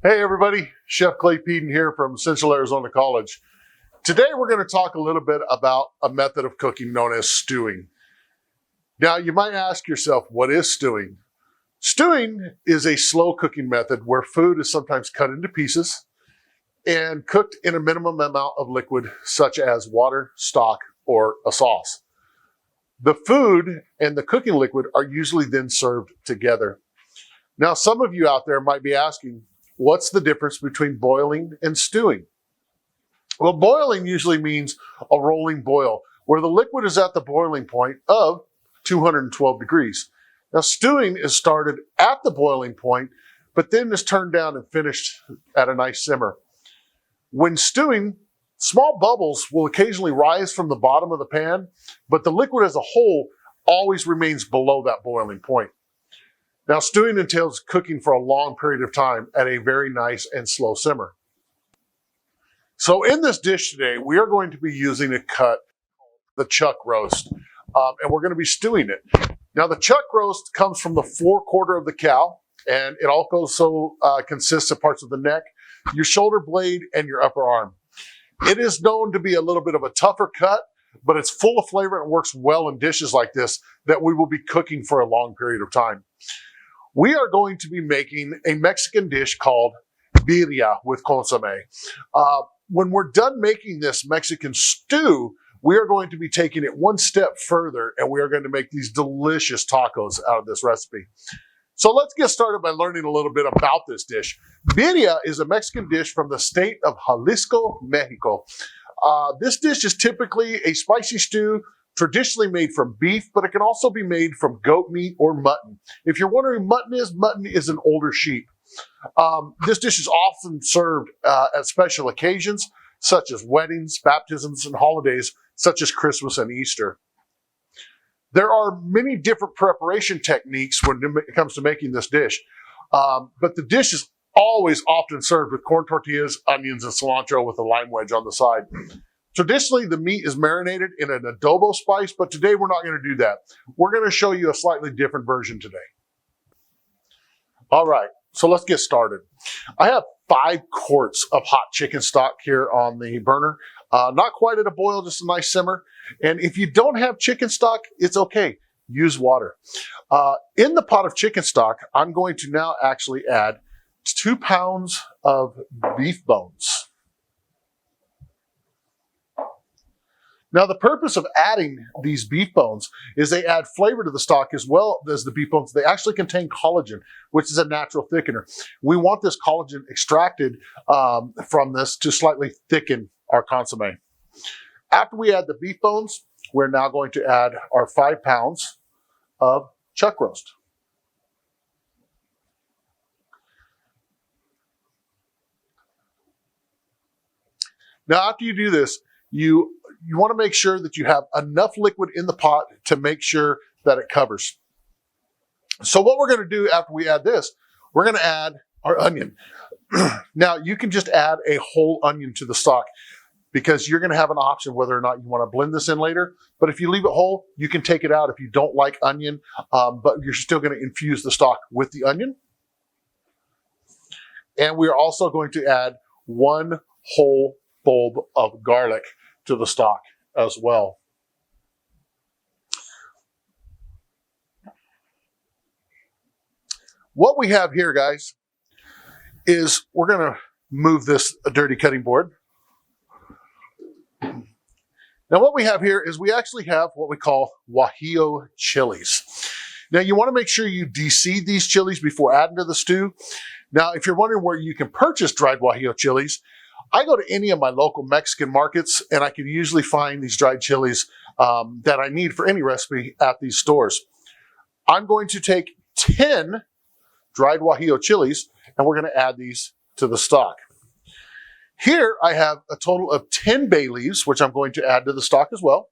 Hey everybody, Chef Clay Peden here from Central Arizona College. Today we're going to talk a little bit about a method of cooking known as stewing. Now you might ask yourself, what is stewing? Stewing is a slow cooking method where food is sometimes cut into pieces and cooked in a minimum amount of liquid such as water, stock, or a sauce. The food and the cooking liquid are usually then served together. Now some of you out there might be asking, what's the difference between boiling and stewing? Well, boiling usually means a rolling boil, where the liquid is at the boiling point of 212 degrees. Now, stewing is started at the boiling point, but then is turned down and finished at a nice simmer. When stewing, small bubbles will occasionally rise from the bottom of the pan, but the liquid as a whole always remains below that boiling point. Now, stewing entails cooking for a long period of time at a very nice and slow simmer. So in this dish today, we are going to be using a cut, the chuck roast, and we're going to be stewing it. Now, the chuck roast comes from the forequarter of the cow, and it also consists of parts of the neck, your shoulder blade, and your upper arm. It is known to be a little bit of a tougher cut, but it's full of flavor and works well in dishes like this that we will be cooking for a long period of time. We are going to be making a Mexican dish called birria with consommé. When we're done making this Mexican stew, we are going to be taking it one step further, and we are going to make these delicious tacos out of this recipe. So let's get started by learning a little bit about this dish. Birria is a Mexican dish from the state of Jalisco, Mexico. This dish is typically a spicy stew, traditionally made from beef, but it can also be made from goat meat or mutton. If you're wondering what mutton is an older sheep. This dish is often served at special occasions, such as weddings, baptisms, and holidays, such as Christmas and Easter. There are many different preparation techniques when it comes to making this dish, but the dish is always often served with corn tortillas, onions, and cilantro with a lime wedge on the side. Traditionally, the meat is marinated in an adobo spice, but today we're not going to do that. We're going to show you a slightly different version today. All right, so let's get started. I have 5 quarts of hot chicken stock here on the burner. Not quite at a boil, just a nice simmer. And if you don't have chicken stock, it's okay. Use water. In the pot of chicken stock, I'm going to now actually add 2 pounds of beef bones. Now, the purpose of adding these beef bones is they add flavor to the stock as well as the beef bones. They actually contain collagen, which is a natural thickener. We want this collagen extracted from this to slightly thicken our consommé. After we add the beef bones, we're now going to add our 5 pounds of chuck roast. Now, after you do this, you want to make sure that you have enough liquid in the pot to make sure that it covers. So what we're going to do after we add this, we're going to add our onion. Now, you can just add a whole onion to the stock because you're going to have an option whether or not you want to blend this in later. But if you leave it whole, you can take it out if you don't like onion, but you're still going to infuse the stock with the onion. And we are also going to add 1 whole bulb of garlic to the stock as well. What we have here, guys, is we're going to move this dirty cutting board. Now what we have here is we actually have what we call guajillo chilies. Now you want to make sure you de-seed these chilies before adding to the stew. Now if you're wondering where you can purchase dried guajillo chilies, I go to any of my local Mexican markets and I can usually find these dried chilies that I need for any recipe at these stores. I'm going to take 10 dried guajillo chilies and we're going to add these to the stock. Here I have a total of 10 bay leaves, which I'm going to add to the stock as well.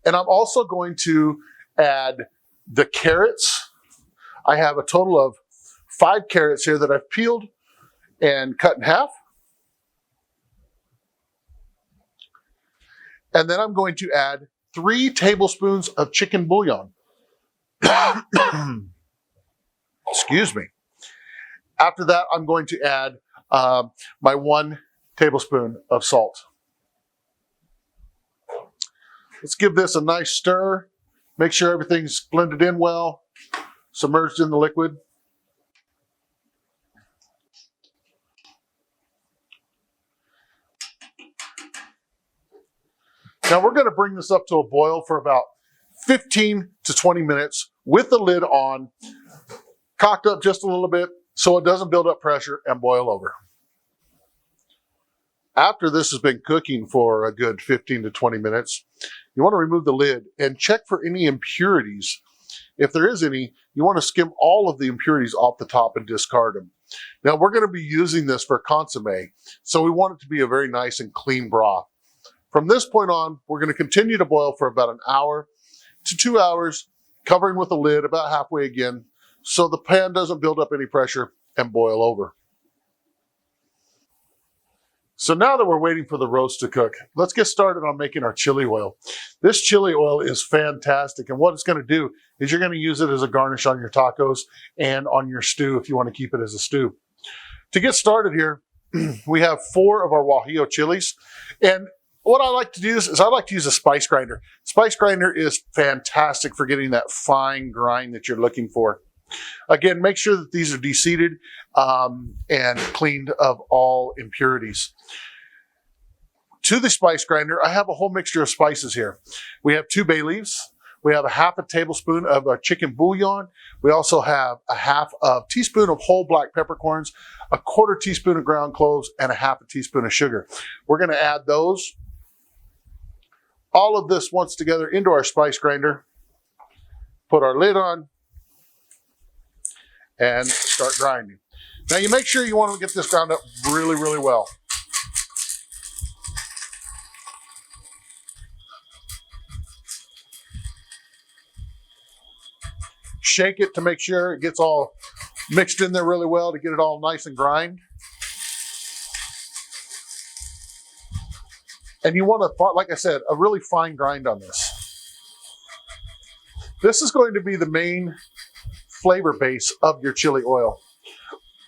And I'm also going to add the carrots. I have a total of 5 carrots here that I've peeled and cut in half. And then I'm going to add 3 tablespoons of chicken bouillon. Excuse Excuse me. After that, I'm going to add my 1 tablespoon of salt. Let's give this a nice stir. Make sure everything's blended in well, submerged in the liquid. Now we're going to bring this up to a boil for about 15 to 20 minutes with the lid on, cocked up just a little bit so it doesn't build up pressure and boil over. After this has been cooking for a good 15 to 20 minutes, you want to remove the lid and check for any impurities. If there is any, you want to skim all of the impurities off the top and discard them. Now we're going to be using this for consommé, so we want it to be a very nice and clean broth. From this point on, we're going to continue to boil for about an hour to 2 hours, covering with the lid about halfway again, so the pan doesn't build up any pressure and boil over. So now that we're waiting for the roast to cook, let's get started on making our chili oil. This chili oil is fantastic, and what it's going to do is you're going to use it as a garnish on your tacos and on your stew if you want to keep it as a stew. To get started here, we have 4 of our Guajillo chilies, and what I like to do is I like to use a spice grinder. Spice grinder is fantastic for getting that fine grind that you're looking for. Again, make sure that these are de-seeded and cleaned of all impurities. To the spice grinder, I have a whole mixture of spices here. We have 2 bay leaves. We have a half a tablespoon of our chicken bouillon. We also have a half a teaspoon of whole black peppercorns, a 1/4 teaspoon of ground cloves, and a half a teaspoon of sugar. We're going to add those, all of this once together into our spice grinder, put our lid on, and start grinding. Now you make sure you want to get this ground up really, really well. Shake it to make sure it gets all mixed in there really well to get it all nice and grind. And you want to, like I said, a really fine grind on this. This is going to be the main flavor base of your chili oil.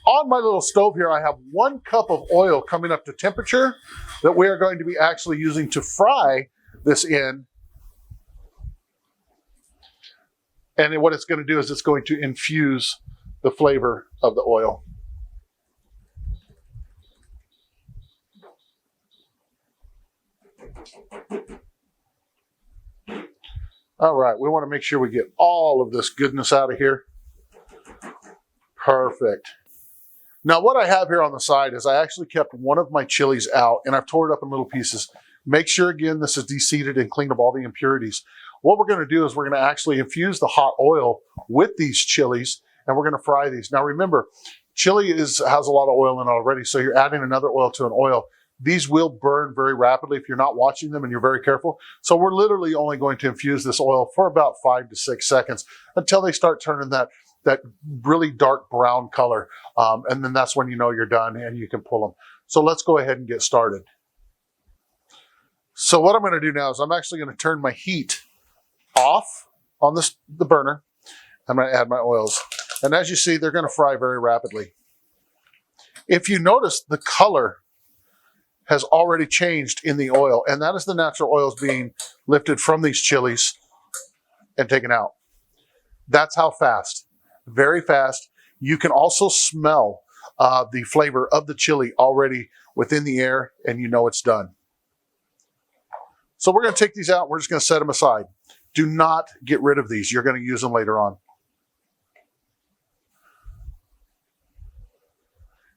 On my little stove here, I have 1 cup of oil coming up to temperature that we are going to be actually using to fry this in. And what it's going to do is it's going to infuse the flavor of the oil. All right, we want to make sure we get all of this goodness out of here. Perfect. Now what I have here on the side is I actually kept one of my chilies out and I've tore it up in little pieces. Make sure again this is de-seeded and cleaned of all the impurities. What we're going to do is we're going to actually infuse the hot oil with these chilies and we're going to fry these. Now remember, chili has a lot of oil in it already, so you're adding another oil to an oil. These will burn very rapidly if you're not watching them and you're very careful. So we're literally only going to infuse this oil for about 5 to 6 seconds until they start turning that really dark brown color. And then that's when you know you're done and you can pull them. So let's go ahead and get started. So what I'm going to do now is I'm actually going to turn my heat off on the burner. I'm going to add my oils. And as you see, they're going to fry very rapidly. If you notice, the color has already changed in the oil, and that is the natural oils being lifted from these chilies and taken out. That's how fast, very fast. You can also smell the flavor of the chili already within the air, and you know it's done. So we're going to take these out. We're just going to set them aside. Do not get rid of these. You're going to use them later on.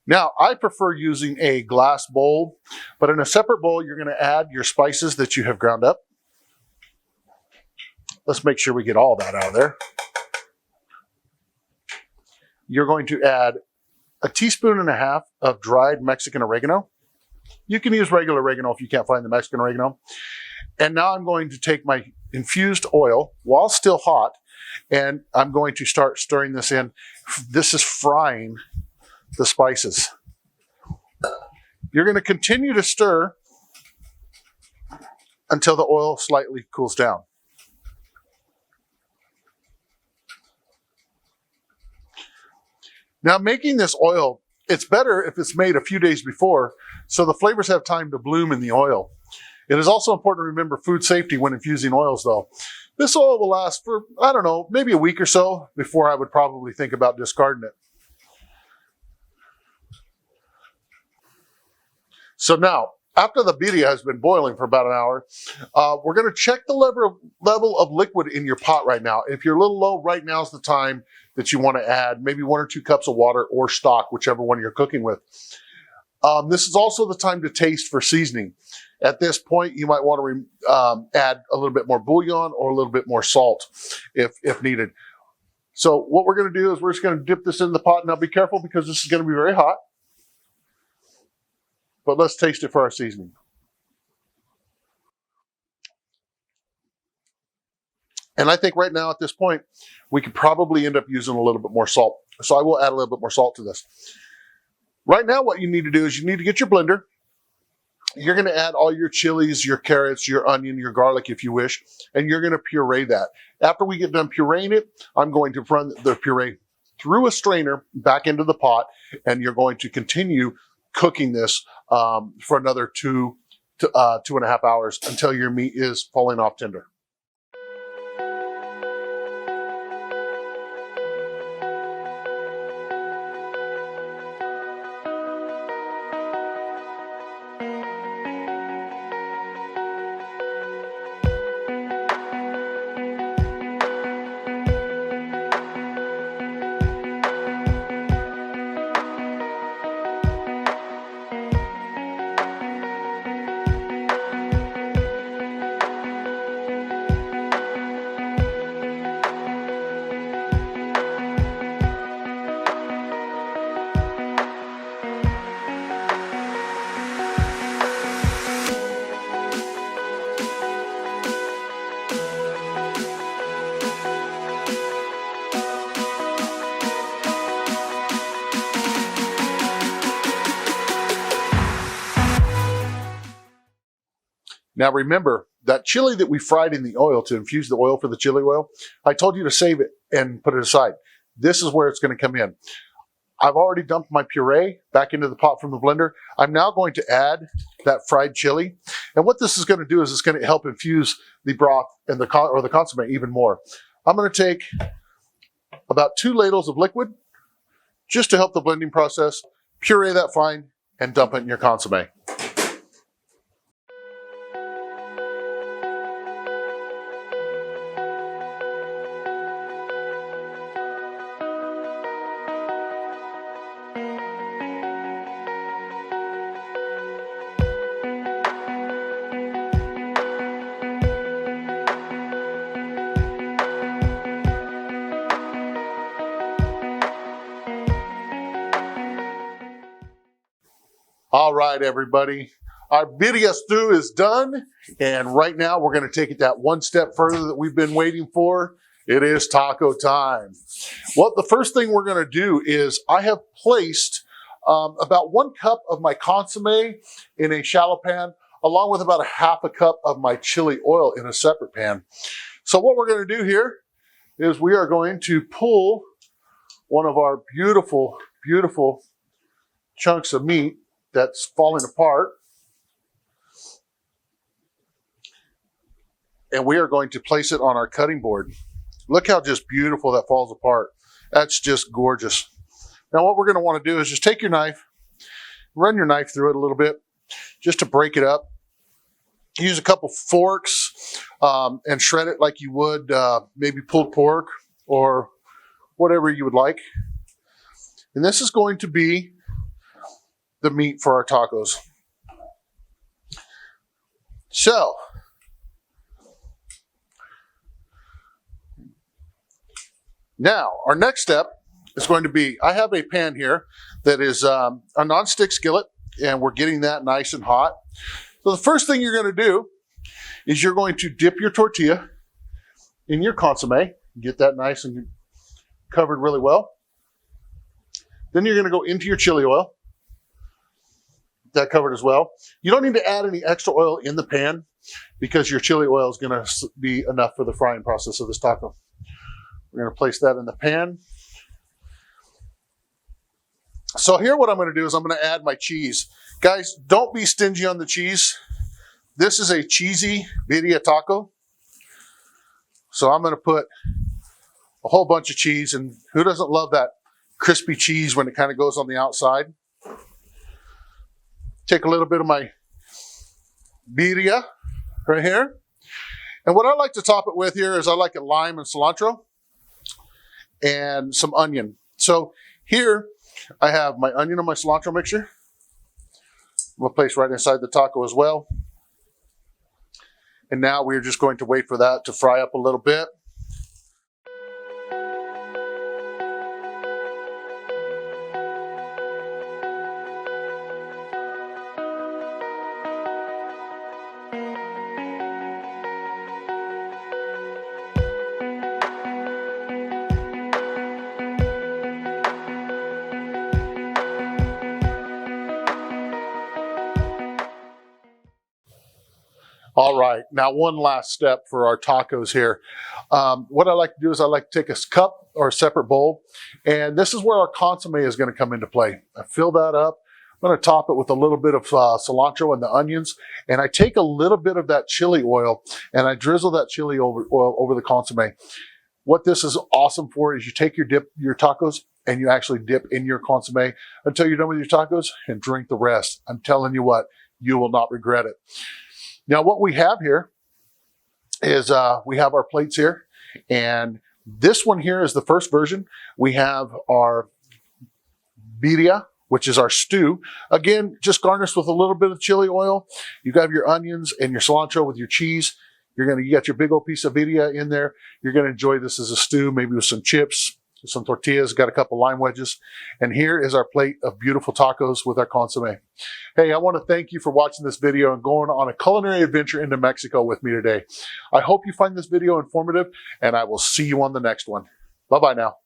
Now, I prefer using a glass bowl, but in a separate bowl, you're going to add your spices that you have ground up. Let's make sure we get all that out of there. You're going to add 1.5 teaspoons of dried Mexican oregano. You can use regular oregano if you can't find the Mexican oregano. And now I'm going to take my infused oil while still hot, and I'm going to start stirring this in. This is frying the spices. You're going to continue to stir until the oil slightly cools down. Now, making this oil, it's better if it's made a few days before, so the flavors have time to bloom in the oil. It is also important to remember food safety when infusing oils, though. This oil will last for, I don't know, maybe a week or so before I would probably think about discarding it. So now, after the birria has been boiling for about an hour, we're going to check the level of liquid in your pot right now. If you're a little low, right now is the time that you want to add maybe 1 or 2 cups of water or stock, whichever one you're cooking with. This is also the time to taste for seasoning. At this point, you might want to add a little bit more bouillon or a little bit more salt if needed. So what we're going to do is we're just going to dip this in the pot. Now be careful because this is going to be very hot. But let's taste it for our seasoning. And I think right now at this point, we could probably end up using a little bit more salt. So I will add a little bit more salt to this. Right now, what you need to do is you need to get your blender. You're going to add all your chilies, your carrots, your onion, your garlic, if you wish, and you're going to puree that. After we get done pureeing it, I'm going to run the puree through a strainer back into the pot, and you're going to continue cooking this for another 2 to 2.5 hours until your meat is falling off tender. Now remember, that chili that we fried in the oil to infuse the oil for the chili oil, I told you to save it and put it aside. This is where it's going to come in. I've already dumped my puree back into the pot from the blender. I'm now going to add that fried chili. And what this is going to do is it's going to help infuse the broth and the consommé even more. I'm going to take about 2 ladles of liquid just to help the blending process, puree that fine, and dump it in your consommé. All right, everybody. Our birria stew is done. And right now we're going to take it that one step further that we've been waiting for. It is taco time. Well, the first thing we're going to do is I have placed about 1 cup of my consommé in a shallow pan, along with about 1/2 cup of my chili oil in a separate pan. So what we're going to do here is we are going to pull one of our beautiful, beautiful chunks of meat that's falling apart. And we are going to place it on our cutting board. Look how just beautiful that falls apart. That's just gorgeous. Now what we're going to want to do is just take your knife, run your knife through it a little bit, just to break it up. Use a couple forks and shred it like you would maybe pulled pork or whatever you would like. And this is going to be the meat for our tacos. So, now our next step is going to be, I have a pan here that is a non-stick skillet, and we're getting that nice and hot. So the first thing you're going to do is you're going to dip your tortilla in your consommé, get that nice and covered really well. Then you're going to go into your chili oil. That covered as well. You don't need to add any extra oil in the pan because your chili oil is going to be enough for the frying process of this taco. We're going to place that in the pan. So here what I'm going to do is I'm going to add my cheese. Guys, don't be stingy on the cheese. This is a cheesy birria taco. So I'm going to put a whole bunch of cheese, and who doesn't love that crispy cheese when it kind of goes on the outside? Take a little bit of my birria right here. And what I like to top it with here is I like it lime and cilantro and some onion. So here I have my onion and my cilantro mixture. We'll place right inside the taco as well. And now we're just going to wait for that to fry up a little bit. All right, now one last step for our tacos here. What I like to do is I like to take a cup or a separate bowl, and this is where our consommé is going to come into play. I fill that up. I'm going to top it with a little bit of cilantro and the onions, and I take a little bit of that chili oil, and I drizzle that chili oil over the consommé. What this is awesome for is you take your tacos, and you actually dip in your consommé until you're done with your tacos and drink the rest. I'm telling you what, you will not regret it. Now, what we have here is we have our plates here, and this one here is the first version. We have our birria, which is our stew. Again, just garnished with a little bit of chili oil. You got your onions and your cilantro with your cheese. You got your big old piece of birria in there. You're gonna enjoy this as a stew, maybe with some chips, some tortillas, got a couple lime wedges. And here is our plate of beautiful tacos with our consommé. Hey, I want to thank you for watching this video and going on a culinary adventure into Mexico with me today. I hope you find this video informative, and I will see you on the next one. Bye-bye now.